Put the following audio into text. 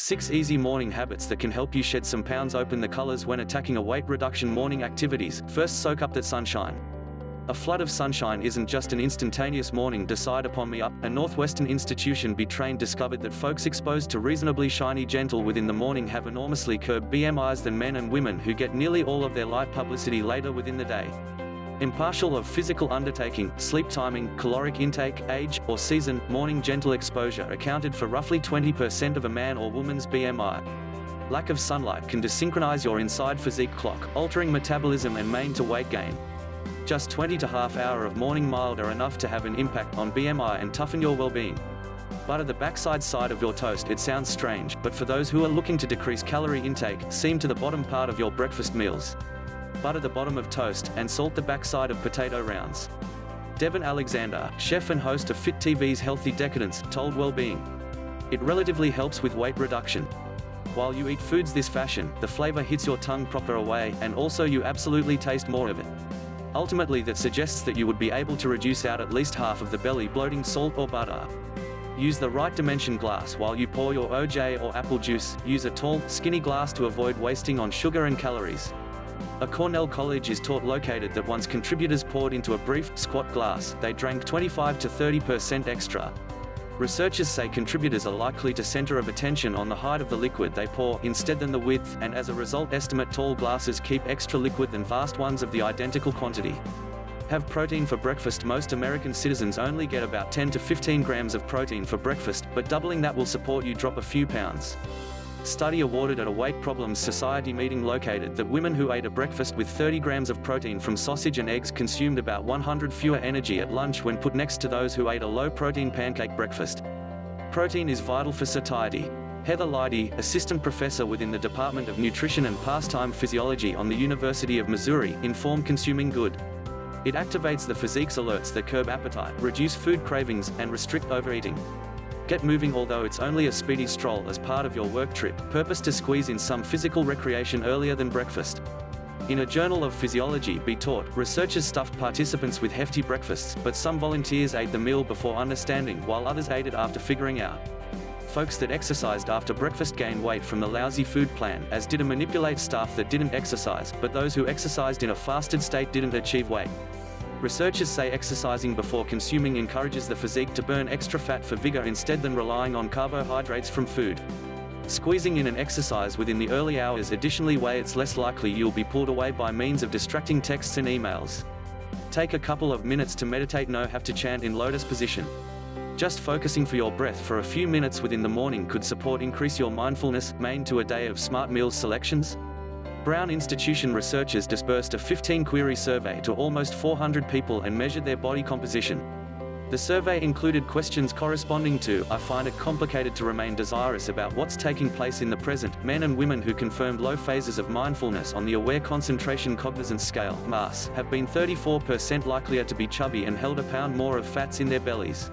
6 easy morning habits that can help you shed some pounds. Open the colors when attacking a weight reduction morning activities. First, soak up that sunshine. A flood of sunshine isn't just an instantaneous morning decide upon me up. A Northwestern institution be trained discovered that folks exposed to reasonably shiny gentle within the morning have enormously curbed BMIs than men and women who get nearly all of their light publicity later within the day. Impartial of physical undertaking, sleep timing, caloric intake, age, or season, morning gentle exposure accounted for roughly 20% of a man or woman's BMI. Lack of sunlight can desynchronize your inside physique clock, altering metabolism and main to weight gain. Just 20 to half hour of morning mild are enough to have an impact on BMI and toughen your well-being. Butter the backside side of your toast. It sounds strange, but for those who are looking to decrease calorie intake, seam to the bottom part of your breakfast meals. Butter the bottom of toast, and salt the backside of potato rounds. Devon Alexander, chef and host of Fit TV's Healthy Decadence, told Wellbeing. It relatively helps with weight reduction. While you eat foods this fashion, the flavor hits your tongue proper away, and also you absolutely taste more of it. Ultimately that suggests that you would be able to reduce out at least half of the belly bloating salt or butter. Use the right dimension glass while you pour your OJ or apple juice. Use a tall, skinny glass to avoid wasting on sugar and calories. A Cornell college is taught located that once contributors poured into a brief, squat glass, they drank 25 to 30% extra. Researchers say contributors are likely to center of attention on the height of the liquid they pour instead than the width, and as a result estimate tall glasses keep extra liquid than vast ones of the identical quantity. Have protein for breakfast. Most American citizens only get about 10 to 15 grams of protein for breakfast, but doubling that will support you drop a few pounds. Study awarded at a Weight Problems Society meeting located that women who ate a breakfast with 30 grams of protein from sausage and eggs consumed about 100 fewer energy at lunch when put next to those who ate a low-protein pancake breakfast. Protein is vital for satiety. Heather Leidy, assistant professor within the Department of Nutrition and Pastime Physiology on the University of Missouri, informed consuming good. It activates the physique's alerts that curb appetite, reduce food cravings, and restrict overeating. Get moving. Although it's only a speedy stroll as part of your work trip, purpose to squeeze in some physical recreation earlier than breakfast. In a Journal of Physiology be taught, researchers stuffed participants with hefty breakfasts, but some volunteers ate the meal before understanding, while others ate it after figuring out. Folks that exercised after breakfast gained weight from the lousy food plan, as did a manipulate staff that didn't exercise, but those who exercised in a fasted state didn't achieve weight. Researchers say exercising before consuming encourages the physique to burn extra fat for vigor instead than relying on carbohydrates from food. Squeezing in an exercise within the early hours additionally way it's less likely you'll be pulled away by means of distracting texts and emails. Take a couple of minutes to meditate. No have to chant in lotus position. Just focusing for your breath for a few minutes within the morning could increase your mindfulness. Main to a day of smart meals selections. Brown Institution researchers dispersed a 15-query survey to almost 400 people and measured their body composition. The survey included questions corresponding to, I find it complicated to remain desirous about what's taking place in the present. Men and women who confirmed low phases of mindfulness on the Aware Concentration Cognizance Scale, MAS, have been 34% likelier to be chubby and held a pound more of fats in their bellies.